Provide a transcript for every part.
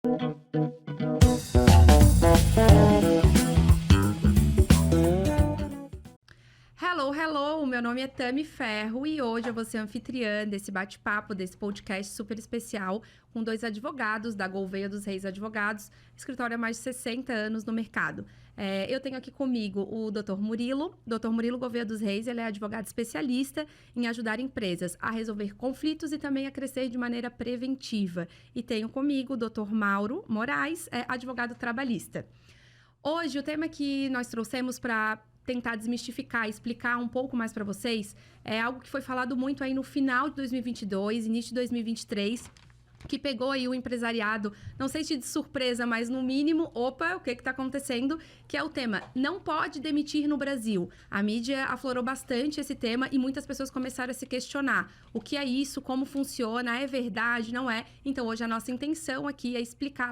Hello, hello! Meu nome é Tami Ferro e hoje eu vou ser anfitriã desse bate-papo, desse podcast super especial com dois advogados da Gouveia dos Reis Advogados, escritório há mais de 60 anos no mercado. Eu tenho aqui comigo o Dr. Murilo. Dr. Murilo Gouveia dos Reis, ele é advogado especialista em ajudar empresas a resolver conflitos e também a crescer de maneira preventiva. E tenho comigo o Dr. Mauro Moraes, advogado trabalhista. Hoje, o tema que nós trouxemos para tentar desmistificar e explicar um pouco mais para vocês é algo que foi falado muito aí no final de 2022, início de 2023, que pegou aí o empresariado, não sei se de surpresa, mas no mínimo, opa, o que está acontecendo? Que é o tema, não pode demitir no Brasil. A mídia aflorou bastante esse tema e muitas pessoas começaram a se questionar. O que é isso? Como funciona? É verdade? Não é? Então, hoje a nossa intenção aqui é explicar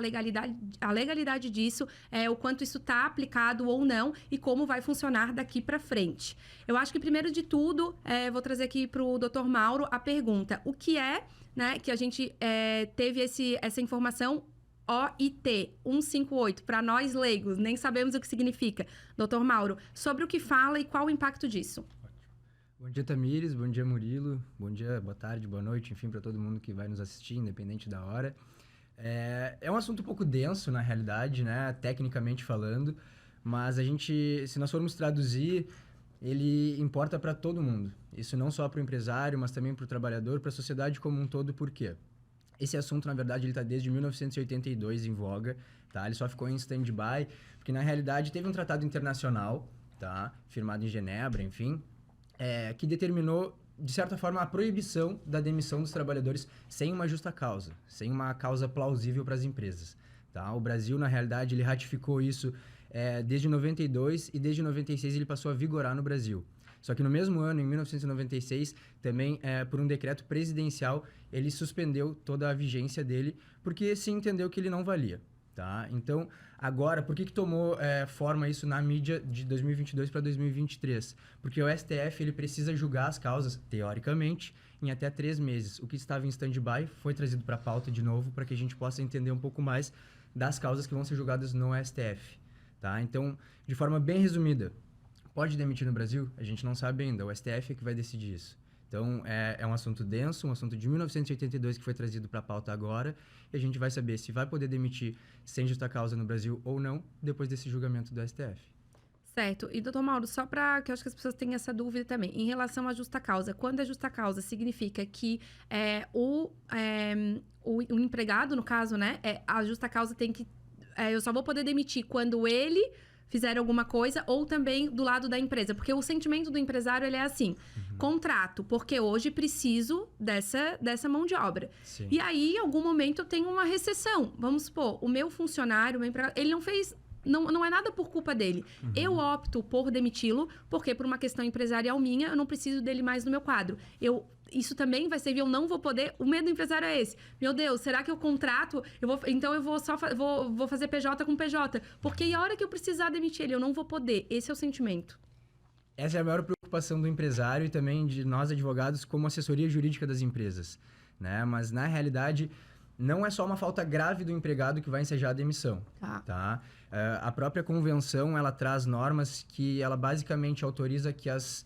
a legalidade disso, o quanto isso está aplicado ou não e como vai funcionar daqui para frente. Eu acho que, primeiro de tudo, vou trazer aqui para o Dr. Mauro a pergunta. O que é, né, que a gente teve essa informação OIT 158, para nós leigos, nem sabemos o que significa. Dr. Mauro, sobre o que fala e qual o impacto disso? Bom dia, Tamires, bom dia, Murilo, bom dia, boa tarde, boa noite, enfim, para todo mundo que vai nos assistir, independente da hora. É um assunto um pouco denso, na realidade, né, tecnicamente falando, mas se nós formos traduzir, ele importa para todo mundo. Isso não só para o empresário, mas também para o trabalhador, para a sociedade como um todo. Por quê? Esse assunto, na verdade, ele está desde 1982 em voga, tá? Ele só ficou em stand-by, porque, na realidade, teve um tratado internacional, tá? Firmado em Genebra, enfim, que determinou, de certa forma, a proibição da demissão dos trabalhadores sem uma justa causa, sem uma causa plausível para as empresas, tá? O Brasil, na realidade, ele ratificou isso desde 92 e desde 96 ele passou a vigorar no Brasil. Só que no mesmo ano, em 1996, também por um decreto presidencial, ele suspendeu toda a vigência dele, porque se entendeu que ele não valia, tá? Então, agora, por que tomou forma isso na mídia de 2022 para 2023? Porque o STF ele precisa julgar as causas, teoricamente, em até 3 meses. O que estava em stand-by foi trazido para a pauta de novo, para que a gente possa entender um pouco mais das causas que vão ser julgadas no STF. Tá? Então, de forma bem resumida, pode demitir no Brasil? A gente não sabe ainda, o STF é que vai decidir isso. Então, é um assunto denso, um assunto de 1982 que foi trazido para a pauta agora, e a gente vai saber se vai poder demitir sem justa causa no Brasil ou não, depois desse julgamento do STF. Certo. E, doutor Mauro, só para que eu acho que as pessoas tenham essa dúvida também, em relação à justa causa, quando a justa causa significa que o empregado, no caso, né, a justa causa tem que eu só vou poder demitir quando ele fizer alguma coisa ou também do lado da empresa. Porque o sentimento do empresário, ele é assim, contrato, porque hoje preciso dessa mão de obra. Sim. E aí, em algum momento, eu tenho uma recessão. Vamos supor, o meu funcionário, o meu empregado, ele não fez... Não é nada por culpa dele. Eu opto por demiti-lo, porque por uma questão empresarial minha, eu não preciso dele mais no meu quadro. Isso também vai servir, eu não vou poder... O medo do empresário é esse. Meu Deus, será que eu contrato? Então eu vou só vou fazer PJ com PJ. Porque a hora que eu precisar demitir ele, eu não vou poder. Esse é o sentimento. Essa é a maior preocupação do empresário e também de nós advogados como assessoria jurídica das empresas, né? Mas, na realidade, não é só uma falta grave do empregado que vai ensejar a demissão, tá? A própria convenção, ela traz normas que ela basicamente autoriza que as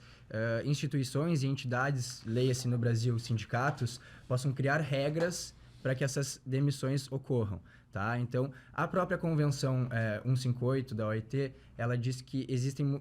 instituições e entidades, leia-se no Brasil, sindicatos, possam criar regras para que essas demissões ocorram, tá? Então, a própria convenção 158 da OIT, ela diz que existem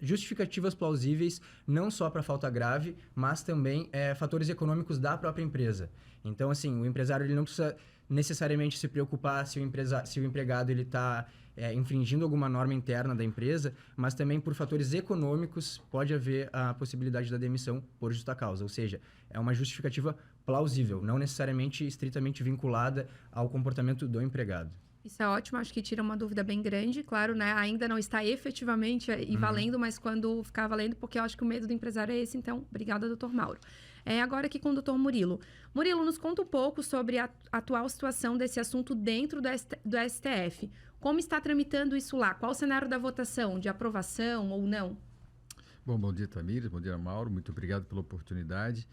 justificativas plausíveis não só para falta grave, mas também fatores econômicos da própria empresa. Então, assim, o empresário ele não precisa necessariamente se preocupar se o empregado ele está infringindo alguma norma interna da empresa, mas também por fatores econômicos pode haver a possibilidade da demissão por justa causa, ou seja, é uma justificativa plausível, não necessariamente estritamente vinculada ao comportamento do empregado. Isso é ótimo, acho que tira uma dúvida bem grande, claro, né? Ainda não está efetivamente valendo, mas quando ficar valendo, porque eu acho que o medo do empresário é esse, então, obrigada, doutor Mauro. Agora aqui com o doutor Murilo. Murilo, nos conta um pouco sobre a atual situação desse assunto dentro do STF. Como está tramitando isso lá? Qual o cenário da votação, de aprovação ou não? Bom dia, Tamires, bom dia, Mauro, muito obrigado pela oportunidade.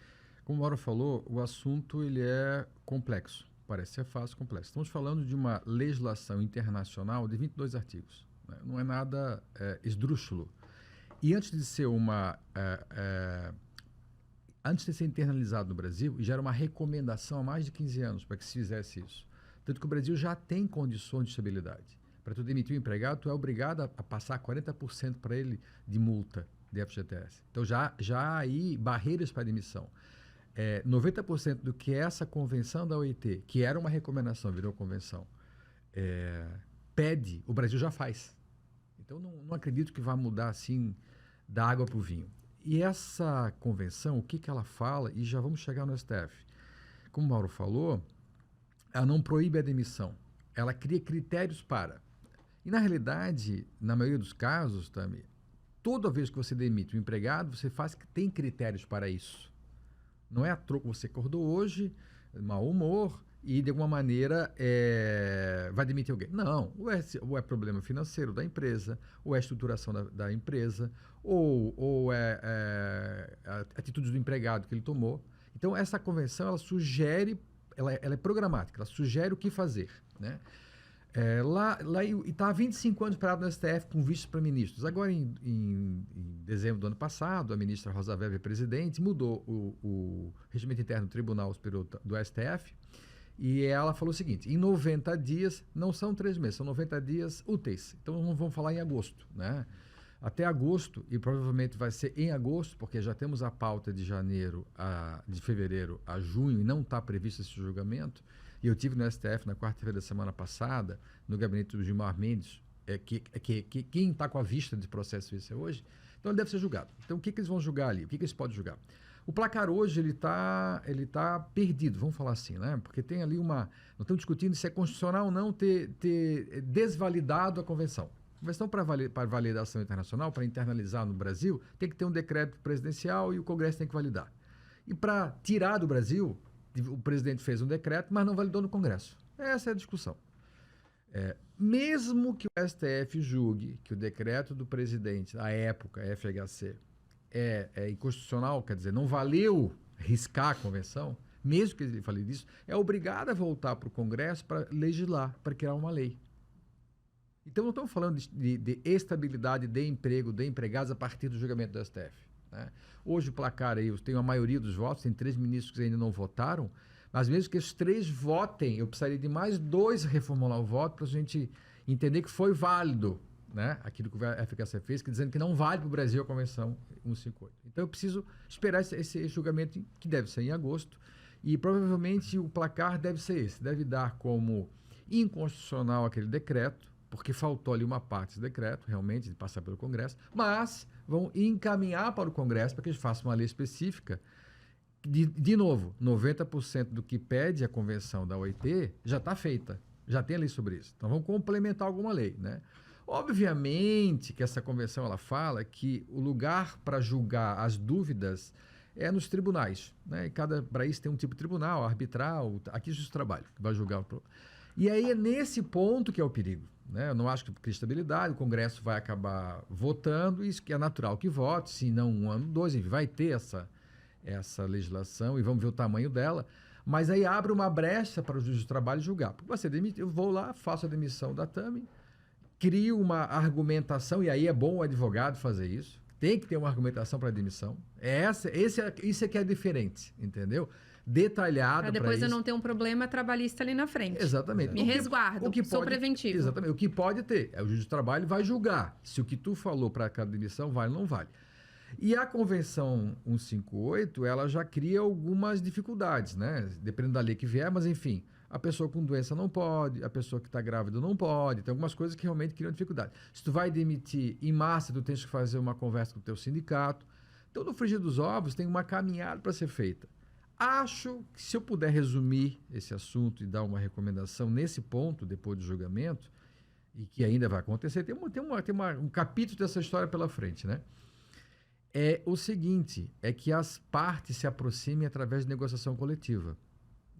Como o Mauro falou, o assunto ele é complexo, parece ser fácil, complexo. Estamos falando de uma legislação internacional de 22 artigos. Né? Não é nada esdrúxulo. E antes de ser antes de ser internalizado no Brasil, já era uma recomendação há mais de 15 anos para que se fizesse isso. Tanto que o Brasil já tem condições de estabilidade. Para tu demitir o empregado, tu é obrigado a passar 40% para ele de multa de FGTS. Então, já há aí barreiras para demissão. 90% do que essa convenção da OIT, que era uma recomendação, virou convenção, pede, o Brasil já faz. Então, não acredito que vá mudar assim da água para o vinho. E essa convenção, o que ela fala, e já vamos chegar no STF. Como o Mauro falou, ela não proíbe a demissão. Ela cria critérios para. E, na realidade, na maioria dos casos, Tami, toda vez que você demite um empregado, você faz que tem critérios para isso. Não é a troco, você acordou hoje, mau humor, e de alguma maneira vai demitir alguém. Não, ou é problema financeiro da empresa, ou é estruturação da empresa, ou é atitudes do empregado que ele tomou. Então, essa convenção, ela sugere, ela é programática, ela sugere o que fazer, né? E está há 25 anos parado no STF com vistos para ministros. Agora, em dezembro do ano passado, a ministra Rosa Weber, presidente, mudou o regimento interno do Tribunal Superior do STF, e ela falou o seguinte: em 90 dias, não são 3 meses, são 90 dias úteis. Então, não vamos falar em agosto, né? Até agosto, e provavelmente vai ser em agosto, porque já temos a pauta de de fevereiro a junho, e não está previsto esse julgamento. E eu tive no STF na quarta-feira da semana passada, no gabinete do Gilmar Mendes, quem está com a vista de processo isso hoje, então ele deve ser julgado. Então o que eles vão julgar ali? O que eles podem julgar? O placar hoje ele tá perdido, vamos falar assim, né? Porque tem ali nós estamos discutindo se é constitucional ou não ter desvalidado a convenção. A convenção para validação internacional, para internalizar no Brasil, tem que ter um decreto presidencial e o Congresso tem que validar. E para tirar do Brasil, o presidente fez um decreto, mas não validou no Congresso. Essa é a discussão. Mesmo que o STF julgue que o decreto do presidente, à época, FHC, é inconstitucional, quer dizer, não valeu riscar a convenção, mesmo que ele fale disso, é obrigado a voltar para o Congresso para legislar, para criar uma lei. Então, não estamos falando de estabilidade de emprego, de empregados a partir do julgamento do STF. Né? Hoje o placar aí, eu tenho a maioria dos votos, tem 3 ministros que ainda não votaram, mas mesmo que esses 3 votem, eu precisaria de mais 2 reformular o voto para a gente entender que foi válido, né? Aquilo que o FHC fez, dizendo que não vale para o Brasil a Convenção 158. Então eu preciso esperar esse julgamento, que deve ser em agosto, e provavelmente o placar deve ser esse, deve dar como inconstitucional aquele decreto, porque faltou ali uma parte desse decreto, realmente, de passar pelo Congresso, mas vão encaminhar para o Congresso para que eles façam uma lei específica. De novo, 90% do que pede a convenção da OIT já está feita, já tem lei sobre isso. Então vamos complementar alguma lei, né? Obviamente que essa convenção ela fala que o lugar para julgar as dúvidas é nos tribunais, né? E cada país tem um tipo de tribunal, arbitral, aqui é justiça do trabalho, que vai julgar. E aí é nesse ponto que é o perigo. Né? Eu não acho que cria estabilidade, o Congresso vai acabar votando, isso que é natural que vote, se não 1 ano, 2, enfim, vai ter essa legislação e vamos ver o tamanho dela, mas aí abre uma brecha para o juiz do trabalho julgar. Porque você demite, eu vou lá, faço a demissão da Tami, crio uma argumentação, e aí é bom o advogado fazer isso, tem que ter uma argumentação para a demissão, isso é que é diferente, entendeu? Detalhado para depois eu não ter um problema trabalhista ali na frente. Exatamente. Me resguardo, sou preventivo. Exatamente. O que pode ter, o juiz do trabalho vai julgar se o que tu falou para cada demissão vale ou não vale. E a Convenção 158, ela já cria algumas dificuldades, né? Dependendo da lei que vier, mas enfim, a pessoa com doença não pode, a pessoa que está grávida não pode, tem algumas coisas que realmente criam dificuldade. Se tu vai demitir em massa, tu tens que fazer uma conversa com o teu sindicato. Então, no frigir dos ovos, tem uma caminhada para ser feita. Acho que se eu puder resumir esse assunto e dar uma recomendação nesse ponto, depois do julgamento, e que ainda vai acontecer, tem um capítulo dessa história pela frente, né? É o seguinte, é que as partes se aproximem através de negociação coletiva,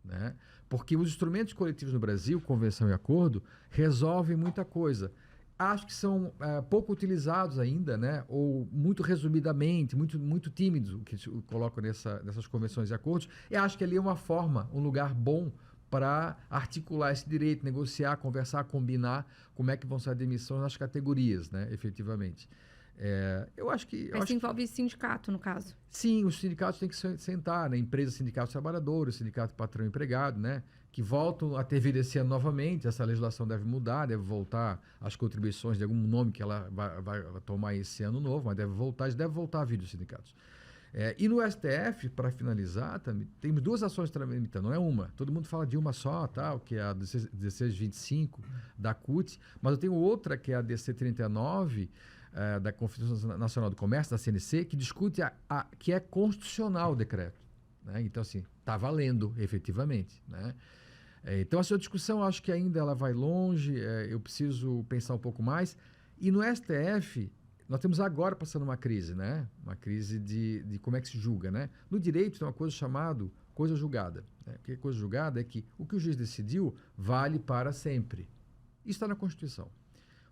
né? Porque os instrumentos coletivos no Brasil, convenção e acordo, resolvem muita coisa. Acho que são pouco utilizados ainda, né? Ou muito resumidamente, muito tímidos, o que se coloca nessas convenções e acordos. E acho que ali é uma forma, um lugar bom para articular esse direito, negociar, conversar, combinar como é que vão ser as demissões nas categorias, né, efetivamente. Eu acho que... Mas envolve sindicato, no caso. Sim, os sindicatos têm que sentar, né? Empresas, sindicatos trabalhadores, sindicato patrão empregado, né? Que voltam a ter vida esse ano novamente. Essa legislação deve mudar, deve voltar as contribuições de algum nome que ela vai tomar esse ano novo, mas deve voltar a vir dos sindicatos. E no STF, para finalizar, também, temos 2 ações tramitando, não é uma. Todo mundo fala de uma só, tal, que é a 1625 da CUT, mas eu tenho outra, que é a DC 39, da Confederação Nacional do Comércio, da CNC, que discute que é constitucional o decreto. Né? Então, assim, está valendo, efetivamente. Né? Então, essa discussão, acho que ainda ela vai longe, eu preciso pensar um pouco mais. E no STF, nós temos agora passando uma crise, né? Uma crise de como é que se julga. Né? No direito, tem uma coisa chamada coisa julgada. Né? O que é coisa julgada é que o que o juiz decidiu vale para sempre. Isso está na Constituição.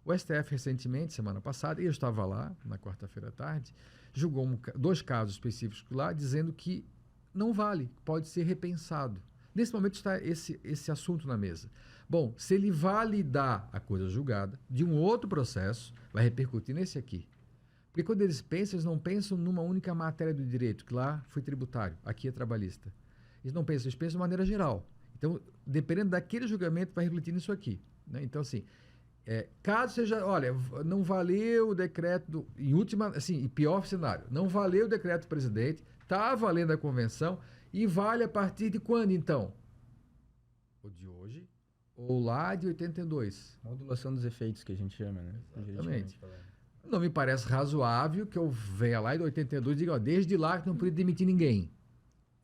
O STF, recentemente, semana passada, eu estava lá, na quarta-feira à tarde, julgou 2 casos específicos lá, dizendo que não vale, pode ser repensado. Nesse momento está esse assunto na mesa. Bom, se ele validar a coisa julgada de um outro processo, vai repercutir nesse aqui. Porque quando eles pensam, eles não pensam numa única matéria do direito, que lá foi tributário, aqui é trabalhista. Eles não pensam, eles pensam de maneira geral. Então, dependendo daquele julgamento, vai refletir nisso aqui. Né? Então, assim... caso seja, olha, não valeu o decreto, em última, assim, em pior cenário, não valeu o decreto do presidente, está valendo a convenção e vale a partir de quando, então? Ou de hoje, ou lá de 82. Modulação dos efeitos, que a gente chama, né? Exatamente. Não me parece razoável que eu venha lá em 82 e diga, ó, desde lá que não podia demitir ninguém.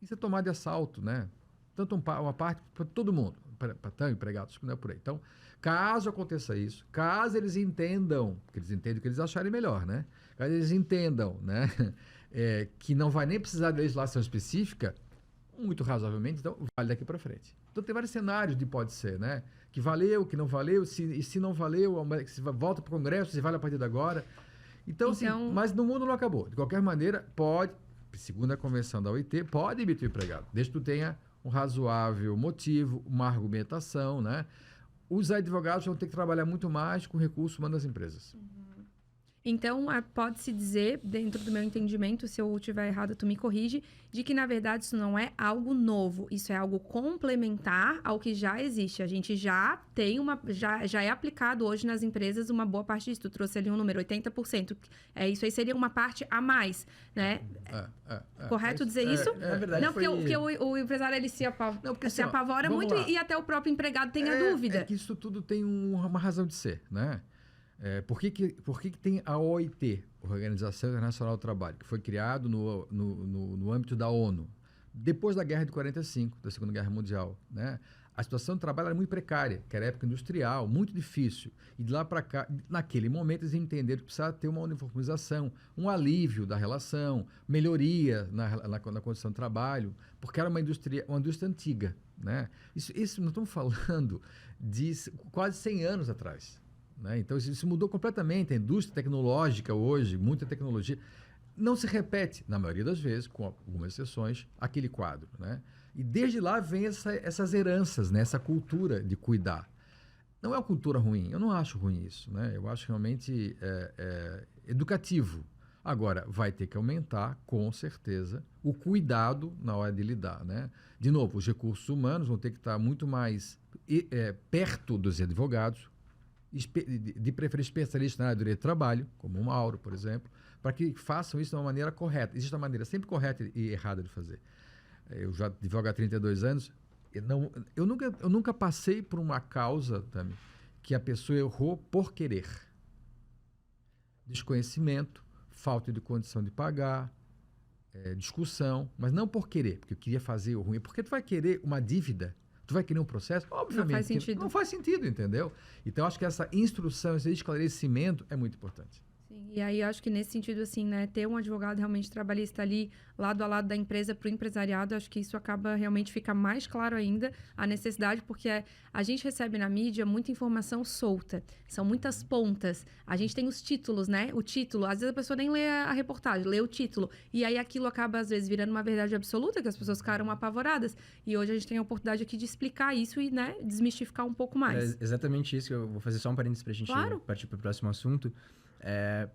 Isso é tomar de assalto, né? Tanto uma parte para todo mundo, para empregados, que não é por aí. Então, caso aconteça isso, caso eles entendam, porque eles entendem o que eles acharem melhor, né? Caso eles entendam, né? Que não vai nem precisar de legislação específica, muito razoavelmente, então vale daqui para frente. Então tem vários cenários de pode ser, né? Que valeu, que não valeu, se não valeu, se volta para o Congresso, se vale a partir de agora. Então, assim, mas no mundo não acabou. De qualquer maneira, pode, segundo a convenção da OIT, pode emitir o empregado, desde que tu tenha um razoável motivo, uma argumentação, né? Os advogados vão ter que trabalhar muito mais com recurso humano das empresas. Então, pode-se dizer, dentro do meu entendimento, se eu estiver errado, tu me corrige, de que, na verdade, isso não é algo novo. Isso é algo complementar ao que já existe. A gente já tem já é aplicado hoje nas empresas uma boa parte disso. Tu trouxe ali um número, 80%. Isso aí seria uma parte a mais, né? Correto dizer isso? Na verdade, não, porque o empresário, ele se apavora muito e até o próprio empregado tem a dúvida. É que isso tudo tem uma razão de ser, né? Por que tem a OIT, Organização Internacional do Trabalho, que foi criado no âmbito da ONU, depois da Guerra de 45, da Segunda Guerra Mundial, né? A situação do trabalho era muito precária, que era época industrial, muito difícil. E de lá para cá, naquele momento, eles entenderam que precisava ter uma uniformização, um alívio da relação, melhoria na condição de trabalho, porque era uma indústria antiga, né? Isso nós estamos falando de quase 100 anos atrás. Né? Então, isso mudou completamente. A indústria tecnológica hoje, muita tecnologia, não se repete, na maioria das vezes, com algumas exceções, aquele quadro. Né? E desde lá vem essas heranças, né? Essa cultura de cuidar. Não é uma cultura ruim, eu não acho ruim isso. Né? Eu acho realmente educativo. Agora, vai ter que aumentar, com certeza, o cuidado na hora de lidar. Né? De novo, os recursos humanos vão ter que estar muito mais perto dos advogados, de preferência especialistas na área do direito do trabalho, como o Mauro, por exemplo, para que façam isso de uma maneira correta. Existe uma maneira sempre correta e errada de fazer. Eu já advogo há 32 anos, eu nunca passei por uma causa, Tami, que a pessoa errou por querer. Desconhecimento, falta de condição de pagar, discussão, mas não por querer, porque eu queria fazer o ruim. Porque tu vai querer uma dívida, tu vai querer um processo? Obviamente. Não faz sentido. Não faz sentido, entendeu? Então, acho que essa instrução, esse esclarecimento é muito importante. Sim, e aí eu acho que nesse sentido, assim, né, ter um advogado realmente trabalhista ali lado a lado da empresa para o empresariado, acho que isso acaba realmente fica mais claro ainda a necessidade, porque a gente recebe na mídia muita informação solta, são muitas pontas. A gente tem os títulos, né? O título, às vezes a pessoa nem lê a reportagem, lê o título. E aí aquilo acaba, às vezes, virando uma verdade absoluta, que as pessoas ficaram apavoradas. E hoje a gente tem a oportunidade aqui de explicar isso e, né, desmistificar um pouco mais. É exatamente isso. Eu vou fazer só um parênteses pra gente Claro. partir pro próximo assunto.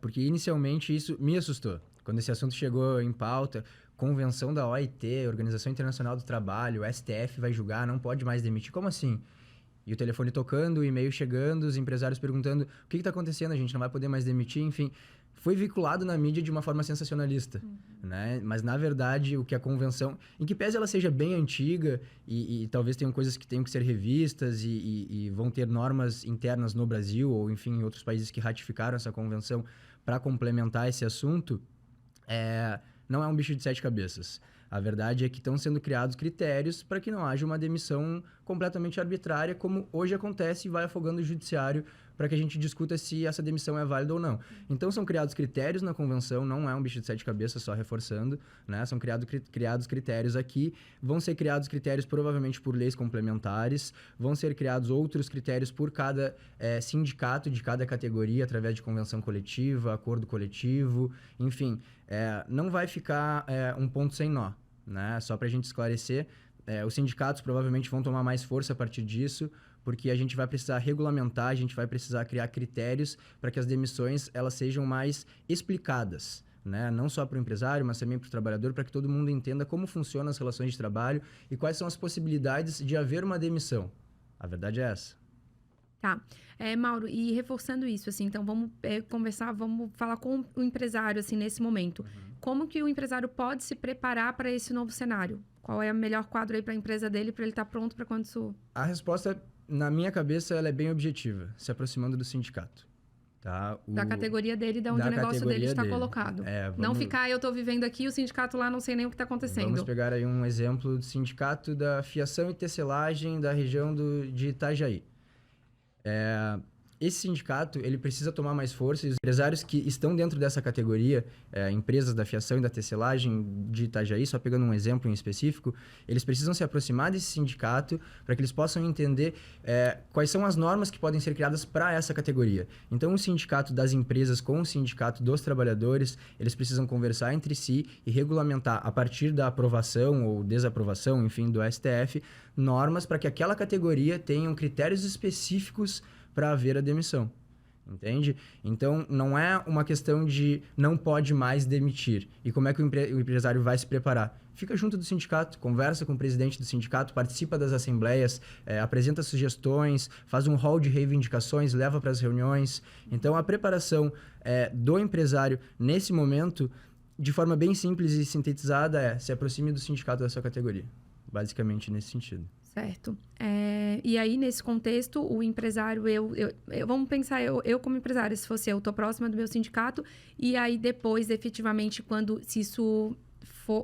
Porque inicialmente isso me assustou. Quando esse assunto chegou em pauta, convenção da OIT, Organização Internacional do Trabalho, o STF vai julgar, não pode mais demitir. Como assim? E o telefone tocando, o e-mail chegando, os empresários perguntando o que está acontecendo, a gente não vai poder mais demitir, enfim. Foi vinculado na mídia de uma forma sensacionalista, né? Mas, na verdade, o que a convenção... Em que pese ela seja bem antiga e talvez tenham coisas que tenham que ser revistas e vão ter normas internas no Brasil ou, enfim, em outros países que ratificaram essa convenção para complementar esse assunto, não é um bicho de 7 cabeças. A verdade é que estão sendo criados critérios para que não haja uma demissão completamente arbitrária, como hoje acontece e vai afogando o judiciário para que a gente discuta se essa demissão é válida ou não. Então, são criados critérios na convenção, não é um bicho de 7 cabeças, só reforçando, né? São criados critérios aqui, vão ser criados critérios provavelmente por leis complementares, vão ser criados outros critérios por cada sindicato de cada categoria, através de convenção coletiva, acordo coletivo, enfim, não vai ficar um ponto sem nó, né? Só para a gente esclarecer, os sindicatos provavelmente vão tomar mais força a partir disso, porque a gente vai precisar regulamentar, a gente vai precisar criar critérios para que as demissões elas sejam mais explicadas, né? Não só para o empresário, mas também para o trabalhador, para que todo mundo entenda como funcionam as relações de trabalho e quais são as possibilidades de haver uma demissão. A verdade é essa. Tá. Mauro, e reforçando isso, assim, então vamos conversar, vamos falar com o empresário, assim, nesse momento. Como que o empresário pode se preparar para esse novo cenário? Qual é o melhor quadro aí para a empresa dele, para ele estar pronto para quando isso... A resposta, na minha cabeça, ela é bem objetiva, se aproximando do sindicato. Tá? Da categoria dele, de onde o negócio dele está colocado. Não ficar, eu estou vivendo aqui, o sindicato lá, não sei nem o que está acontecendo. Vamos pegar aí um exemplo do sindicato da fiação e tecelagem da região de Itajaí. Esse sindicato, ele precisa tomar mais força e os empresários que estão dentro dessa categoria, empresas da fiação e da tecelagem de Itajaí, só pegando um exemplo em específico, eles precisam se aproximar desse sindicato para que eles possam entender quais são as normas que podem ser criadas para essa categoria. Então, o sindicato das empresas com o sindicato dos trabalhadores, eles precisam conversar entre si e regulamentar, a partir da aprovação ou desaprovação, enfim, do STF, normas para que aquela categoria tenha critérios específicos para haver a demissão, entende? Então, não é uma questão de não pode mais demitir. E como é que o empresário vai se preparar? Fica junto do sindicato, conversa com o presidente do sindicato, participa das assembleias, apresenta sugestões, faz um hall de reivindicações, leva para as reuniões. Então, a preparação do empresário nesse momento, de forma bem simples e sintetizada, se aproxime do sindicato da sua categoria. Basicamente nesse sentido. Certo. E aí, nesse contexto, o empresário, vamos pensar, eu como empresária, se fosse eu, tô próxima do meu sindicato, e aí depois, efetivamente, se isso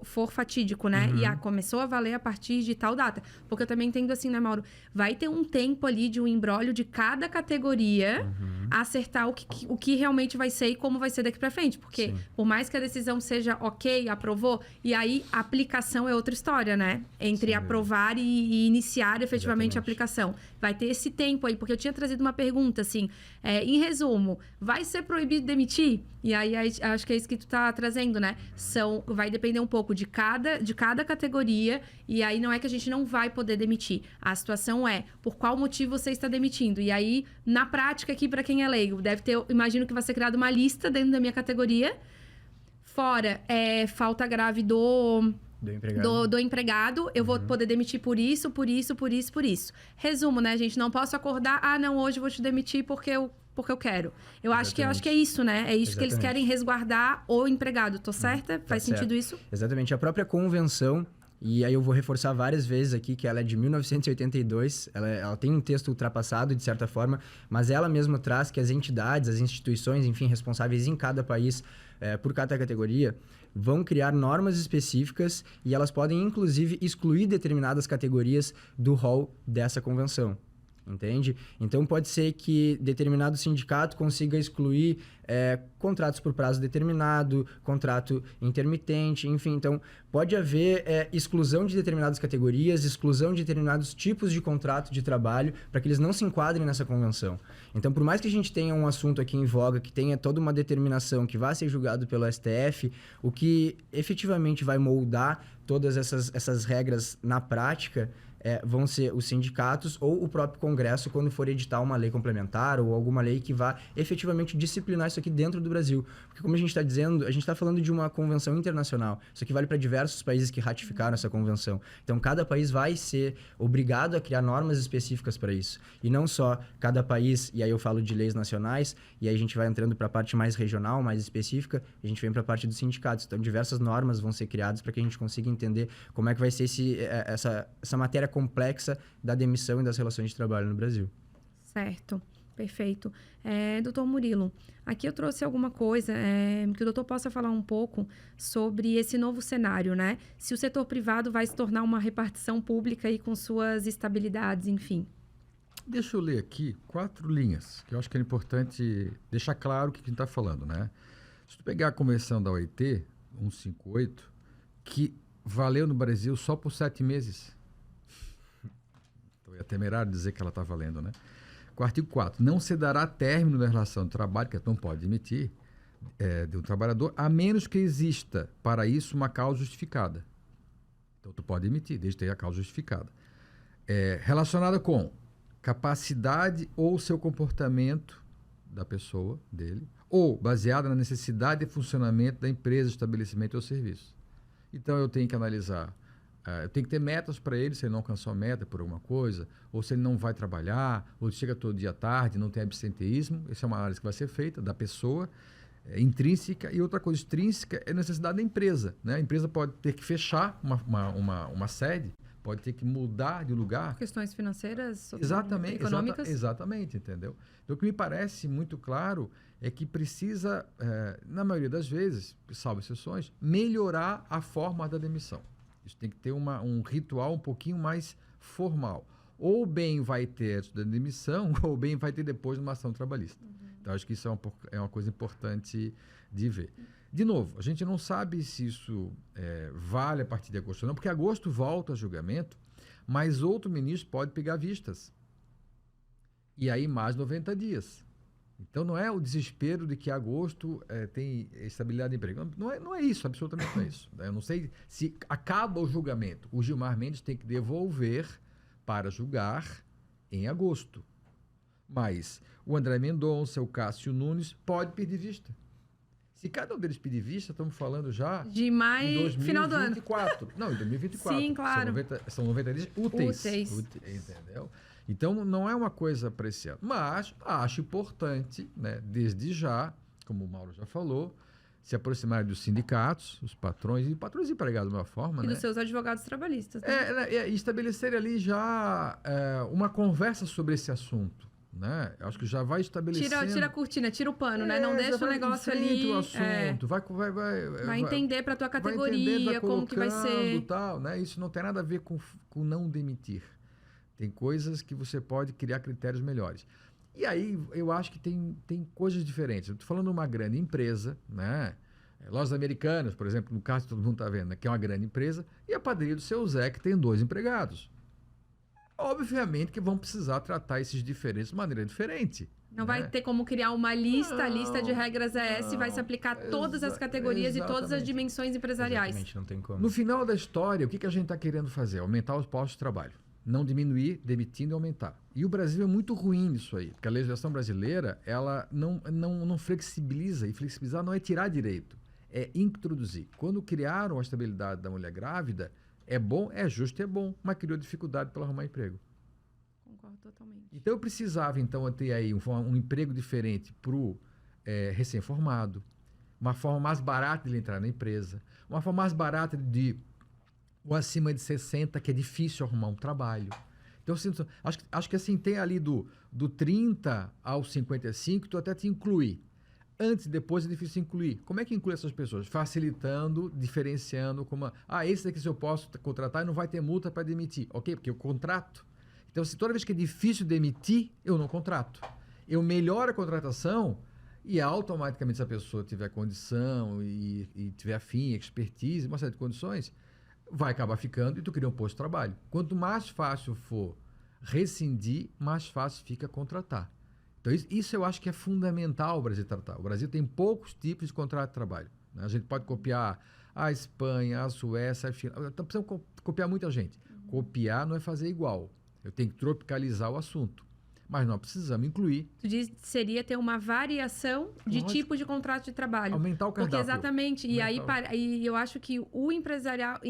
for fatídico, né? E começou a valer a partir de tal data. Porque eu também entendo assim, né, Mauro? Vai ter um tempo ali de um imbróglio de cada categoria acertar o que realmente vai ser e como vai ser daqui pra frente. Porque por mais que a decisão seja ok, aprovou, e aí a aplicação é outra história, né? Entre aprovar e iniciar efetivamente a aplicação. Vai ter esse tempo aí, porque eu tinha trazido uma pergunta, assim, em resumo, vai ser proibido demitir? E aí, acho que é isso que tu tá trazendo, né? Vai depender um pouco de cada categoria, e aí não é que a gente não vai poder demitir. A situação é, por qual motivo você está demitindo? E aí, na prática aqui, para quem é leigo, imagino que vai ser criada uma lista dentro da minha categoria, fora falta grave do empregado, eu vou poder demitir por isso, por isso, por isso, por isso. Resumo, né, gente? Não posso acordar, não, hoje eu vou te demitir porque eu quero. Eu acho que é isso, né? É isso que eles querem resguardar o empregado. Tô certa? Faz sentido isso? Exatamente. A própria convenção, e aí eu vou reforçar várias vezes aqui que ela é de 1982, ela tem um texto ultrapassado, de certa forma, mas ela mesma traz que as entidades, as instituições, enfim, responsáveis em cada país, por cada categoria, vão criar normas específicas e elas podem, inclusive, excluir determinadas categorias do rol dessa convenção. entende? Então, pode ser que determinado sindicato consiga excluir contratos por prazo determinado, contrato intermitente, enfim. Então, pode haver exclusão de determinadas categorias, exclusão de determinados tipos de contrato de trabalho, para que eles não se enquadrem nessa convenção. Então, por mais que a gente tenha um assunto aqui em voga, que tenha toda uma determinação que vá ser julgado pelo STF, o que efetivamente vai moldar todas essas regras na prática vão ser os sindicatos ou o próprio Congresso quando for editar uma lei complementar ou alguma lei que vá efetivamente disciplinar isso aqui dentro do Brasil. Porque como a gente está dizendo, a gente está falando de uma convenção internacional. Isso aqui vale para diversos países que ratificaram essa convenção. Então, cada país vai ser obrigado a criar normas específicas para isso. E não só cada país, e aí eu falo de leis nacionais, e aí a gente vai entrando para a parte mais regional, mais específica, a gente vem para a parte dos sindicatos. Então, diversas normas vão ser criadas para que a gente consiga entender como é que vai ser essa matéria complexa da demissão e das relações de trabalho no Brasil. Certo, perfeito. Doutor Murilo, aqui eu trouxe alguma coisa que o doutor possa falar um pouco sobre esse novo cenário, né? Se o setor privado vai se tornar uma repartição pública e com suas estabilidades, enfim. Deixa eu ler aqui 4 linhas, que eu acho que é importante deixar claro o que a gente está falando, né? Se tu pegar a convenção da OIT, 158, que valeu no Brasil só por 7 meses. É temerário dizer que ela está valendo, né? O artigo 4. Não se dará término na relação de trabalho, que não pode emitir, de um trabalhador, a menos que exista para isso uma causa justificada. Então, tu pode emitir, desde que tenha a causa justificada. Relacionada com capacidade ou seu comportamento da pessoa, dele, ou baseada na necessidade de funcionamento da empresa, estabelecimento ou serviço. Então, eu tenho que analisar. Eu tenho que ter metas para ele, se ele não alcançou a meta por alguma coisa, ou se ele não vai trabalhar, ou chega todo dia à tarde, não tem absenteísmo. Essa é uma análise que vai ser feita da pessoa, intrínseca. E outra coisa extrínseca é a necessidade da empresa, né? A empresa pode ter que fechar uma sede, pode ter que mudar de lugar. Questões financeiras, econômicas. Exatamente, entendeu? Então, o que me parece muito claro é que precisa, na maioria das vezes, salvo exceções, melhorar a forma da demissão. Isso tem que ter um ritual um pouquinho mais formal. Ou bem vai ter antes da demissão, ou bem vai ter depois de uma ação trabalhista. Então, acho que isso é uma coisa importante de ver. De novo, a gente não sabe se isso vale a partir de agosto ou não, porque agosto volta a julgamento, mas outro ministro pode pegar vistas. E aí mais 90 dias. Então, não é o desespero de que agosto tem estabilidade de emprego. Não é isso, absolutamente não é isso. Eu não sei se acaba o julgamento. O Gilmar Mendes tem que devolver para julgar em agosto. Mas o André Mendonça, o Cássio Nunes, pode pedir vista. Se cada um deles pedir vista, estamos falando já de maio, final do ano. Não, em 2024. Sim, claro. São 90 dias úteis. Entendeu? Então, não é uma coisa para esse ano. Mas acho importante, né, desde já, como o Mauro já falou, se aproximar dos sindicatos, os patrões e empregados de uma forma. E dos seus advogados trabalhistas. Né? E estabelecer ali já uma conversa sobre esse assunto. Né? Acho que já vai estabelecendo... Tira a cortina, tira o pano, né? Não deixa o negócio ali... o assunto, vai entender para a tua categoria, como que vai ser... Tal, né? Isso não tem nada a ver com não demitir. Tem coisas que você pode criar critérios melhores. E aí, eu acho que tem coisas diferentes. Eu estou falando de uma grande empresa, né? Lojas Americanas, por exemplo, no caso que todo mundo está vendo, né? Que é uma grande empresa, e a padaria do seu Zé, que tem 2 empregados. Obviamente que vão precisar tratar esses diferentes de maneira diferente. Não vai ter como criar uma lista, a lista de regras essa, e vai se aplicar a todas as categorias e todas as dimensões empresariais. Exatamente, não tem como. No final da história, o que a gente está querendo fazer? Aumentar os postos de trabalho. Não diminuir, demitindo e aumentar. E o Brasil é muito ruim nisso aí, porque a legislação brasileira, ela não flexibiliza, e flexibilizar não é tirar direito, é introduzir. Quando criaram a estabilidade da mulher grávida, é bom, é justo, é bom, mas criou dificuldade para arrumar emprego. Concordo totalmente. Então, eu precisava, então, ter aí um emprego diferente para o recém-formado, uma forma mais barata de ele entrar na empresa, uma forma mais barata de o acima de 60, que é difícil arrumar um trabalho. Então, assim, acho que assim, tem ali do 30 ao 55, tu até te inclui. Antes e depois é difícil incluir. Como é que inclui essas pessoas? Facilitando, diferenciando, esse daqui se eu posso contratar e não vai ter multa para demitir. Ok? Porque o contrato. Então, se toda vez que é difícil demitir, eu não contrato. Eu melhoro a contratação e automaticamente, se a pessoa tiver condição e tiver afim, expertise, uma série de condições, vai acabar ficando e tu cria um posto de trabalho. Quanto mais fácil for rescindir, mais fácil fica contratar. Então, isso eu acho que é fundamental o Brasil tratar. O Brasil tem poucos tipos de contrato de trabalho, né? A gente pode copiar a Espanha, a Suécia, a Finlândia. Então, precisamos copiar muita gente. Copiar não é fazer igual. Eu tenho que tropicalizar o assunto. Mas nós precisamos incluir. Tu diz que seria ter uma variação de Lógico. tipo de contrato de trabalho. Aumentar o cardápio. Porque exatamente. E aí Aumentar e eu acho que o empresário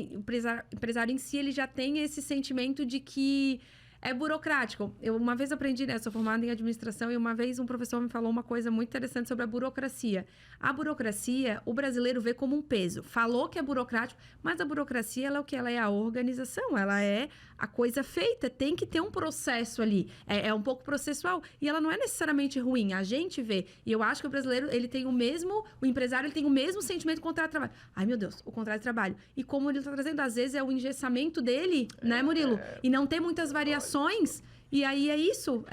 em si, ele já tem esse sentimento de que é burocrático. Eu uma vez aprendi, né? Eu sou formada em administração e uma vez um professor me falou uma coisa muito interessante sobre a burocracia. A burocracia, o brasileiro vê como um peso. Falou que é burocrático, mas a burocracia, ela é o que? Ela é a organização, ela é a coisa feita. Tem que ter um processo ali. É um pouco processual. E ela não é necessariamente ruim. A gente vê. E eu acho que o brasileiro, ele tem o mesmo... O empresário, ele tem o mesmo sentimento do contrato de trabalho. Ai, meu Deus, o contrato de trabalho. E como ele está trazendo, às vezes, é o engessamento dele, né, Murilo? E não tem muitas variações. E aí é isso.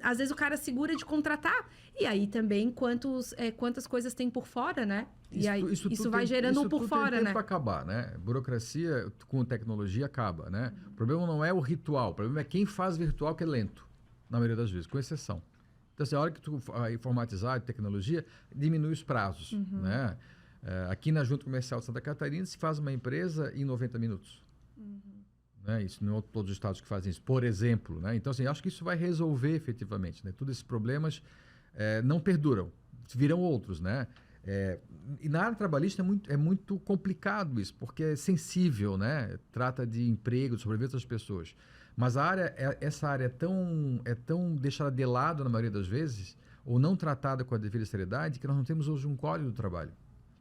Às vezes o cara segura de contratar. E aí também quantas coisas tem por fora, né? E aí isso vai gerando um por fora, né? Isso para acabar, né? Burocracia com tecnologia acaba, né? O problema não é o ritual, o problema é quem faz virtual que é lento, na maioria das vezes, com exceção. Então, assim, a hora que tu informatizar a tecnologia, diminui os prazos, né? Aqui na Junta Comercial de Santa Catarina se faz uma empresa em 90 minutos. Né? Isso não é todos os estados que fazem isso, por exemplo, né? Então, assim, acho que isso vai resolver efetivamente, né? Todos esses problemas não perduram, virão outros, né? E na área trabalhista é muito complicado isso, porque é sensível, né? Trata de emprego, de sobrevivência das pessoas. Mas essa área é tão deixada de lado na maioria das vezes, ou não tratada com a devida seriedade, que nós não temos hoje um código do trabalho.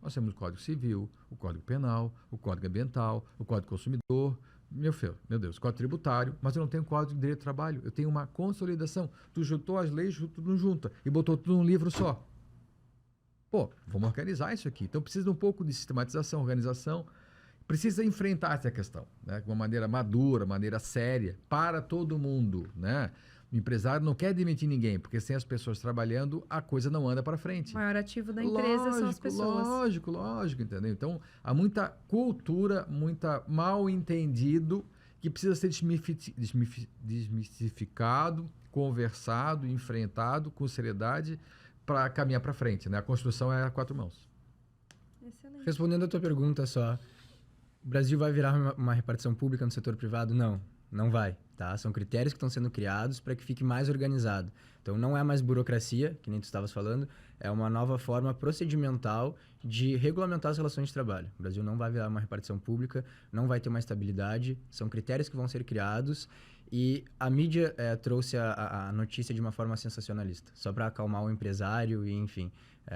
Nós temos o Código Civil, o Código Penal, o Código Ambiental, o Código Consumidor, meu Deus, Código Tributário, mas eu não tenho Código de Direito do Trabalho, eu tenho uma consolidação. Tu juntou as leis, tudo não junta, e botou tudo num livro só. Pô, vamos organizar isso aqui. Então precisa de um pouco de sistematização, organização, precisa enfrentar essa questão, né? De uma maneira madura, maneira séria, para todo mundo, né? O empresário não quer demitir ninguém, porque sem as pessoas trabalhando, a coisa não anda para frente. O maior ativo da empresa são as pessoas. Lógico, entendeu? Então, há muita cultura, muita mal entendido, que precisa ser desmistificado, conversado, enfrentado com seriedade para caminhar para frente, né? A construção é a 4 mãos. Excelente. Respondendo a tua pergunta só, o Brasil vai virar uma repartição pública no setor privado? Não, não vai, tá? São critérios que estão sendo criados para que fique mais organizado. Então, não é mais burocracia, que nem tu estavas falando, é uma nova forma procedimental de regulamentar as relações de trabalho. O Brasil não vai virar uma repartição pública, não vai ter uma estabilidade, são critérios que vão ser criados e a mídia trouxe a notícia de uma forma sensacionalista, só para acalmar o empresário e, enfim,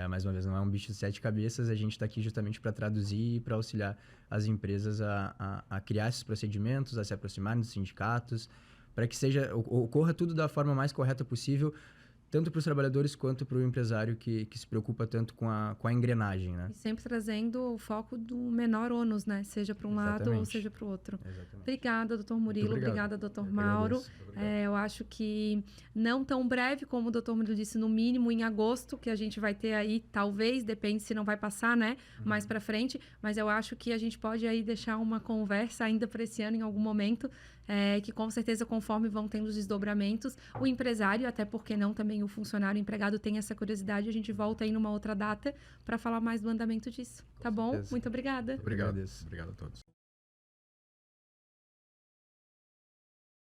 mais uma vez, não é um bicho de 7 cabeças, a gente está aqui justamente para traduzir e para auxiliar as empresas a criar esses procedimentos, a se aproximarem dos sindicatos, para que ocorra tudo da forma mais correta possível, tanto para os trabalhadores quanto para o empresário que se preocupa tanto com a engrenagem, né? E sempre trazendo o foco do menor ônus, né? Seja para um lado ou seja para o outro. Exatamente. Obrigada, doutor Murilo. Obrigada, doutor Eu Mauro. agradeço. Eu acho que não tão breve, como o doutor Murilo disse, no mínimo em agosto, que a gente vai ter aí, talvez, depende se não vai passar, né? Mais para frente. Mas eu acho que a gente pode aí deixar uma conversa ainda para esse ano, em algum momento, que com certeza, conforme vão tendo os desdobramentos, o empresário, até porque não também o funcionário, o empregado tem essa curiosidade, a gente volta aí numa outra data para falar mais do andamento disso. Tá bom? certeza. Muito obrigada. Obrigado. Agradeço. Obrigado a todos.